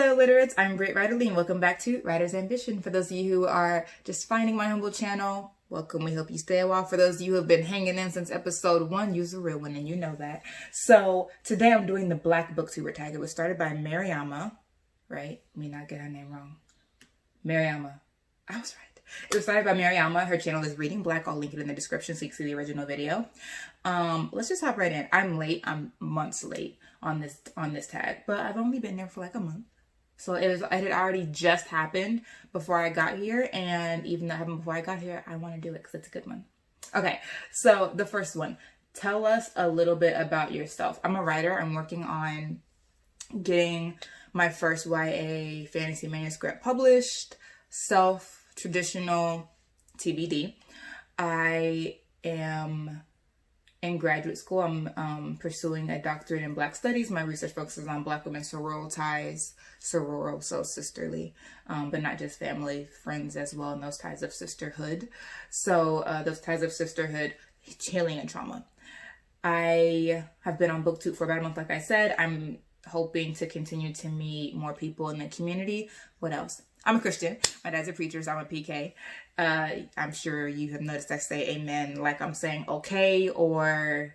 Hello, Literates. I'm Great Writer Lee, and welcome back to Writer's Ambition. For those of you who are just finding my humble channel, welcome. We hope you stay a while. For those of you who have been hanging in since episode 1, you're a real one, and you know that. So today I'm doing the Black BookTuber Tag. It was started by Mariama, right? Let me not get her name wrong. Mariama. I was right. It was started by Mariama. Her channel is Reading Black. I'll link it in the description so you can see the original video. Let's just hop right in. I'm late. I'm months late on this tag, but I've only been there for like a month. So it had already just happened before I got here, and even though it happened before I got here, I want to do it because it's a good one. Okay, so the first one, tell us a little bit about yourself. I'm a writer. I'm working on getting my first YA fantasy manuscript published, traditional, TBD. I am in graduate school. I'm pursuing a doctorate in Black Studies. My research focuses on Black women sorority ties, sororal, so sisterly, but not just family, friends as well, and those ties of sisterhood. So those ties of sisterhood, healing and trauma. I have been on BookTube for about a month, like I said. I'm hoping to continue to meet more people in the community. What else? I'm a Christian. My dad's a preacher, so I'm a PK. I'm sure you have noticed I say amen like I'm saying okay, or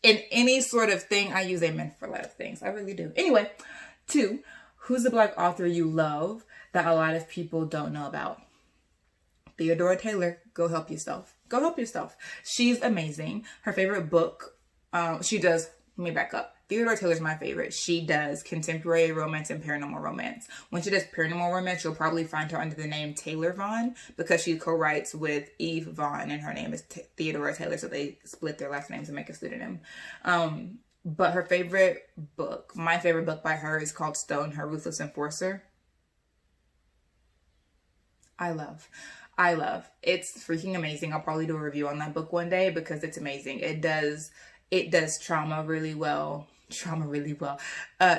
in any sort of thing, I use amen for a lot of things. I really do. Anyway, 2, who's the Black author you love that a lot of people don't know about? Theodora Taylor. Go help yourself. Go help yourself. She's amazing. Her favorite book, let me back up. Theodora Taylor's my favorite. She does contemporary romance and paranormal romance. When she does paranormal romance, you'll probably find her under the name Taylor Vaughn because she co-writes with Eve Vaughn, and her name is Theodora Taylor, so they split their last names and make a pseudonym. But her favorite book, my favorite book by her, is called Stone, Her Ruthless Enforcer. I love. It's freaking amazing. I'll probably do a review on that book one day because it's amazing. It does trauma really well.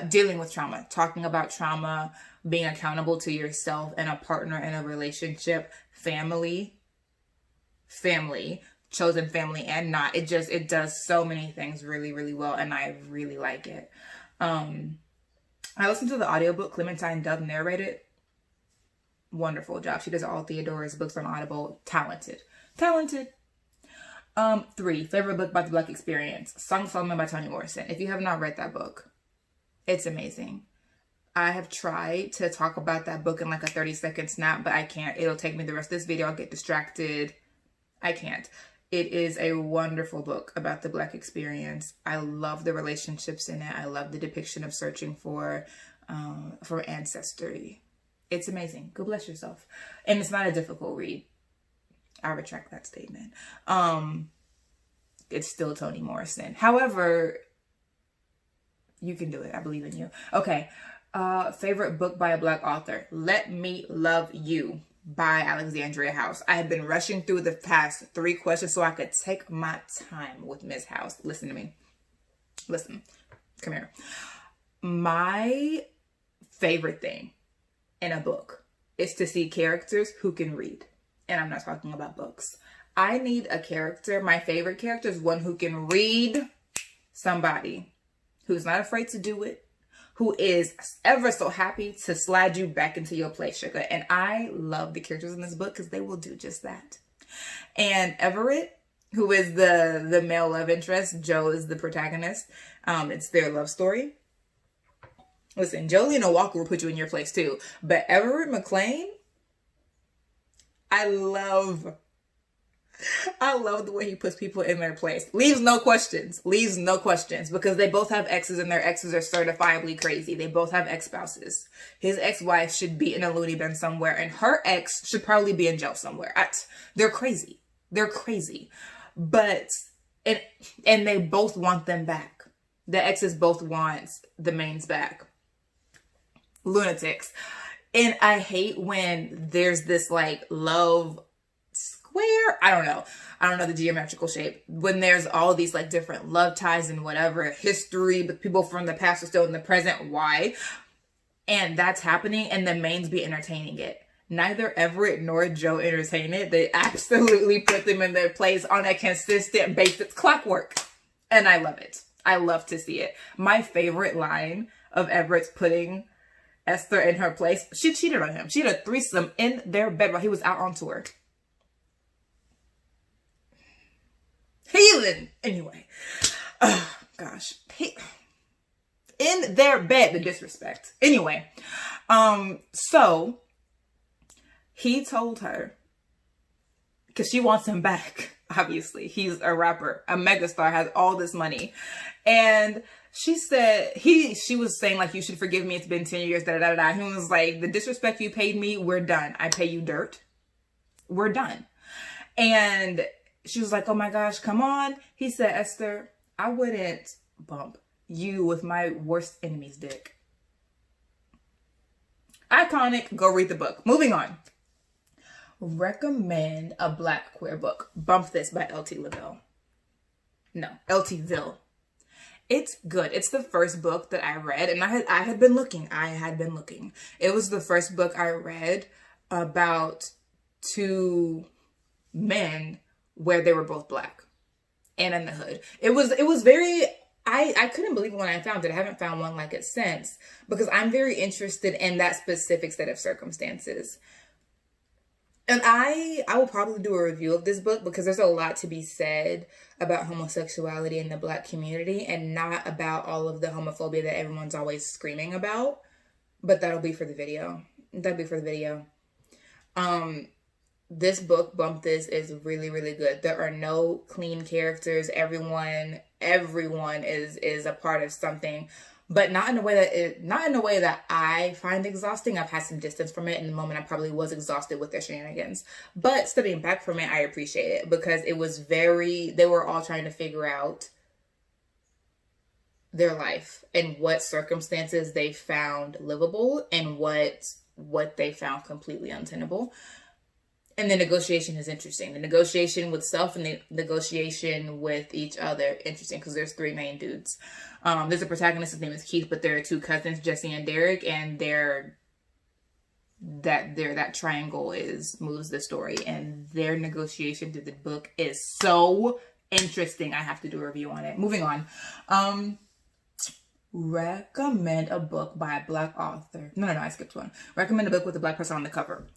Dealing with trauma, talking about trauma, being accountable to yourself and a partner in a relationship, family, chosen family and not. It does so many things really, really well, and I really like it. I listened to the audiobook. Clementine Dove narrated. Wonderful job. She does all Theodora's books on Audible. Talented. 3, favorite book about the Black experience, Song of Solomon by Toni Morrison. If you have not read that book, it's amazing. I have tried to talk about that book in like a 30-second snap, but I can't. It'll take me the rest of this video. I'll get distracted. I can't. It is a wonderful book about the Black experience. I love the relationships in it. I love the depiction of searching for ancestry. It's amazing. Go bless yourself. And it's not a difficult read. I retract that statement. It's still Toni Morrison. However, you can do it. I believe in you. Okay. Favorite book by a Black author. Let Me Love You by Alexandria House. I have been rushing through the past 3 questions so I could take my time with Miss House. Listen to me. Listen. Come here. My favorite thing in a book is to see characters who can read. And I'm not talking about books. I need a character. My favorite character is one who can read, somebody who's not afraid to do it, who is ever so happy to slide you back into your place, sugar. And I love the characters in this book because they will do just that. And Everett, who is the male love interest, Joe is the protagonist. It's their love story. Listen, Jolene Walker will put you in your place too. But Everett McLean, I love the way he puts people in their place. Leaves no questions because they both have exes and their exes are certifiably crazy. They both have ex-spouses. His ex-wife should be in a loony bin somewhere, and her ex should probably be in jail somewhere. They're crazy. But, and they both want them back. The exes both want the mains back. Lunatics. And I hate when there's this like love square. I don't know the geometrical shape. When there's all these like different love ties and whatever history, but people from the past are still in the present. Why? And that's happening, and the mains be entertaining it. Neither Everett nor Joe entertain it. They absolutely put them in their place on a consistent basis. Clockwork. And I love it. I love to see it. My favorite line of Everett's putting Esther in her place. She cheated on him. She had a threesome in their bed while he was out on tour. Heathen. Anyway. Oh, gosh. In their bed, the disrespect. Anyway. So he told her, because she wants him back, obviously. He's a rapper, a megastar, has all this money. And she said, she was saying, like, you should forgive me. It's been 10 years, da da da da. He was like, the disrespect you paid me, we're done. I pay you dirt. We're done. And she was like, oh my gosh, come on. He said, Esther, I wouldn't bump you with my worst enemy's dick. Iconic. Go read the book. Moving on. Recommend a Black queer book. Bump This by L.T. Lavelle. No, L.T. Ville. It's good. It's the first book that I read, and I had been looking. It was the first book I read about two men where they were both Black and in the hood. It was very, I couldn't believe it when I found it. I haven't found one like it since, because I'm very interested in that specific set of circumstances. And I will probably do a review of this book, because there's a lot to be said about homosexuality in the Black community, and not about all of the homophobia that everyone's always screaming about. But that'll be for the video. This book, Bump This, is really, really good. There are no clean characters. Everyone is a part of something. But not in a way that I find exhausting. I've had some distance from it. In the moment, I probably was exhausted with their shenanigans. But stepping back from it, I appreciate it, because it was they were all trying to figure out their life and what circumstances they found livable and what they found completely untenable. And the negotiation is interesting. The negotiation with self and the negotiation with each other, interesting, because there's three main dudes. There's a protagonist, his name is Keith, but there are two cousins, Jesse and Derek, and that triangle moves the story, and their negotiation through the book is so interesting. I have to do a review on it. Moving on. Recommend a book by a Black author. No, I skipped one. Recommend a book with a Black person on the cover.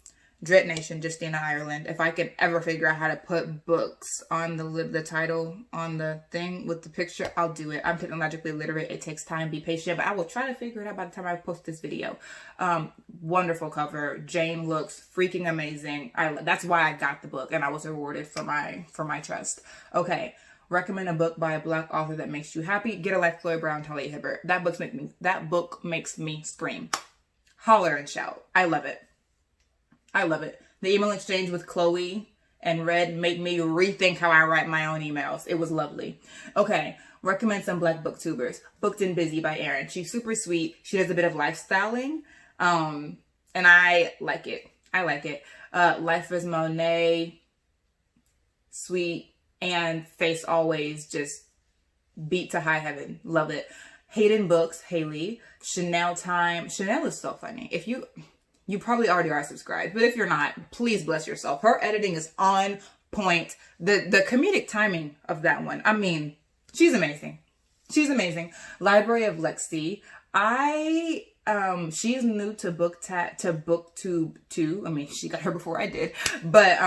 Dread Nation, Justina Ireland. If I could ever figure out how to put books on the title on the thing with the picture, I'll do it. I'm technologically literate. It takes time. Be patient, but I will try to figure it out by the time I post this video. Wonderful cover. Jane looks freaking amazing. That's why I got the book, and I was rewarded for my trust. Okay. Recommend a book by a Black author that makes you happy. Get a Life, Chloe Brown, Talia Hibbert. That book makes me scream, holler, and shout. I love it. The email exchange with Chloe and Red made me rethink how I write my own emails. It was lovely. Okay, recommend some Black booktubers. Booked and Busy by Erin. She's super sweet. She does a bit of lifestyling, and I like it. Life is Monet, sweet, and face always just beat to high heaven. Love it. Hayden Books, Haley. Chanel Time. Chanel is so funny. If you probably already are subscribed, but if you're not, please bless yourself. Her editing is on point. The comedic timing of that one. I mean, she's amazing. Library of Lexi. She's new to BookTube too. I mean, she got her before I did, but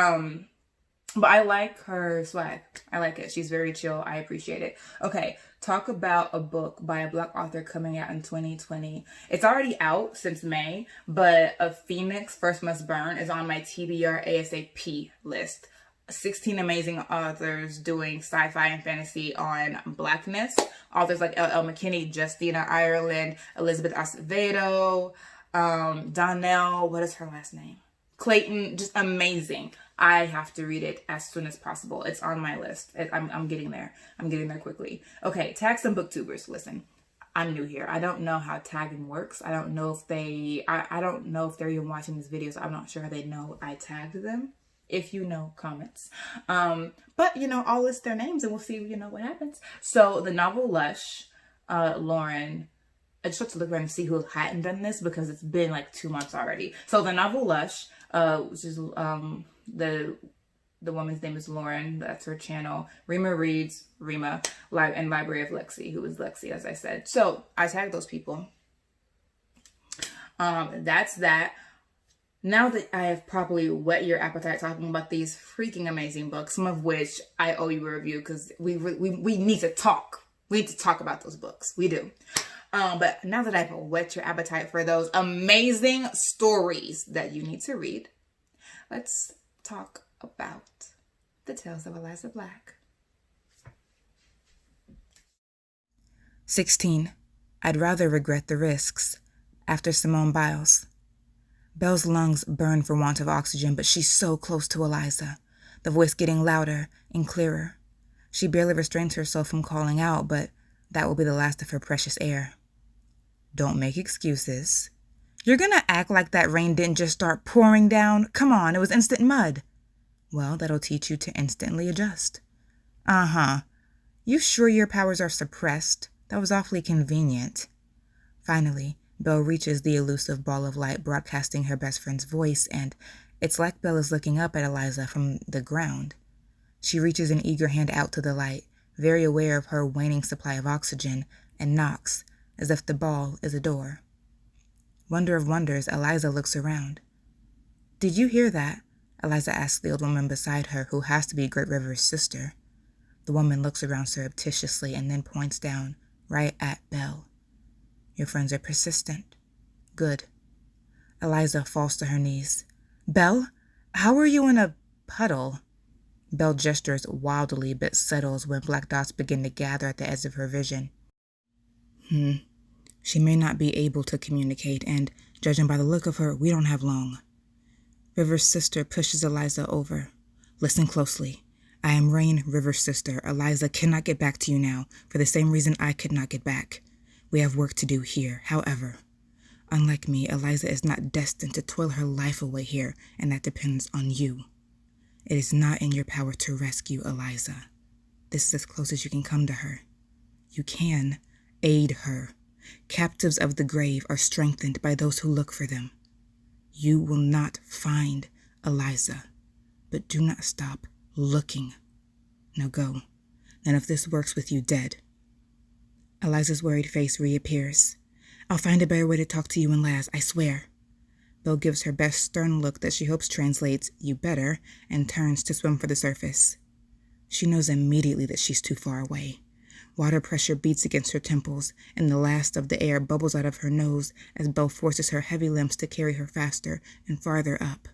I like her swag. I like it. She's very chill. I appreciate it. Okay. Talk about a book by a Black author coming out in 2020. It's already out since May, but A Phoenix First Must Burn is on my TBR ASAP list. 16 amazing authors doing sci-fi and fantasy on Blackness. Authors like L.L. McKinney, Justina Ireland, Elizabeth Acevedo, Donnell, what is her last name? Clayton, just amazing. I have to read it as soon as possible. It's on my list. I'm getting there. I'm getting there quickly. Okay, tag some booktubers. Listen, I'm new here. I don't know how tagging works. I don't know if I don't know if they're even watching these videos. I'm not sure how they know I tagged them. If you know, comments. But I'll list their names and we'll see what happens. So the novel Lush, Lauren. I just have to look around and see who hadn't done this because it's been like 2 months already. So the novel Lush, which is the woman's name is Lauren. That's her channel. Rima reads Rima, and Library of Lexi, who is Lexi, as I said. So I tagged those people. That's that. Now that I have properly whet your appetite talking about these freaking amazing books, some of which I owe you a review because we need to talk. We need to talk about those books. We do. But now that I've whet your appetite for those amazing stories that you need to read, let's talk about The Tales of Eliza Black. 16. I'd rather regret the risks. After Simone Biles. Belle's lungs burn for want of oxygen, but she's so close to Eliza, the voice getting louder and clearer. She barely restrains herself from calling out, but that will be the last of her precious air. Don't make excuses. You're gonna act like that rain didn't just start pouring down? Come on, it was instant mud. Well, that'll teach you to instantly adjust. Uh-huh. You sure your powers are suppressed? That was awfully convenient. Finally, Belle reaches the elusive ball of light broadcasting her best friend's voice, and it's like Belle is looking up at Eliza from the ground. She reaches an eager hand out to the light, very aware of her waning supply of oxygen, and knocks, as if the ball is a door. Wonder of wonders, Eliza looks around. Did you hear that? Eliza asks the old woman beside her, who has to be Great River's sister. The woman looks around surreptitiously and then points down, right at Belle. Your friends are persistent. Good. Eliza falls to her knees. Belle, how are you in a puddle? Belle gestures wildly but settles when black dots begin to gather at the edge of her vision. She may not be able to communicate, and judging by the look of her, we don't have long. River's sister pushes Eliza over. Listen closely. I am Rain, River's sister. Eliza cannot get back to you now, for the same reason I could not get back. We have work to do here. However, unlike me, Eliza is not destined to toil her life away here, and that depends on you. It is not in your power to rescue Eliza. This is as close as you can come to her. You can aid her. Captives of the grave are strengthened by those who look for them. You will not find Eliza, but do not stop looking. Now go. None of this works with you dead. Eliza's worried face reappears. I'll find a better way to talk to you and Laz, I swear. Belle gives her best stern look that she hopes translates, you better, and turns to swim for the surface. She knows immediately that she's too far away. Water pressure beats against her temples, and the last of the air bubbles out of her nose as Belle forces her heavy limbs to carry her faster and farther up.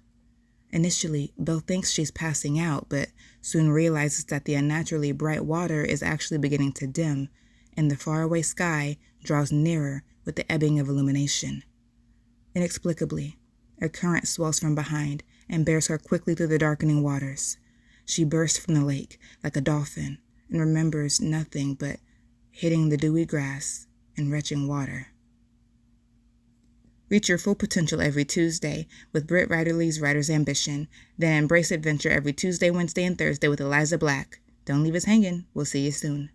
Initially, Belle thinks she's passing out, but soon realizes that the unnaturally bright water is actually beginning to dim, and the faraway sky draws nearer with the ebbing of illumination. Inexplicably, a current swells from behind and bears her quickly through the darkening waters. She bursts from the lake like a dolphin and remembers nothing but hitting the dewy grass and retching water. Reach your full potential every Tuesday with Britt Riderly's Writer's Ambition. Then embrace adventure every Tuesday, Wednesday, and Thursday with Eliza Black. Don't leave us hanging. We'll see you soon.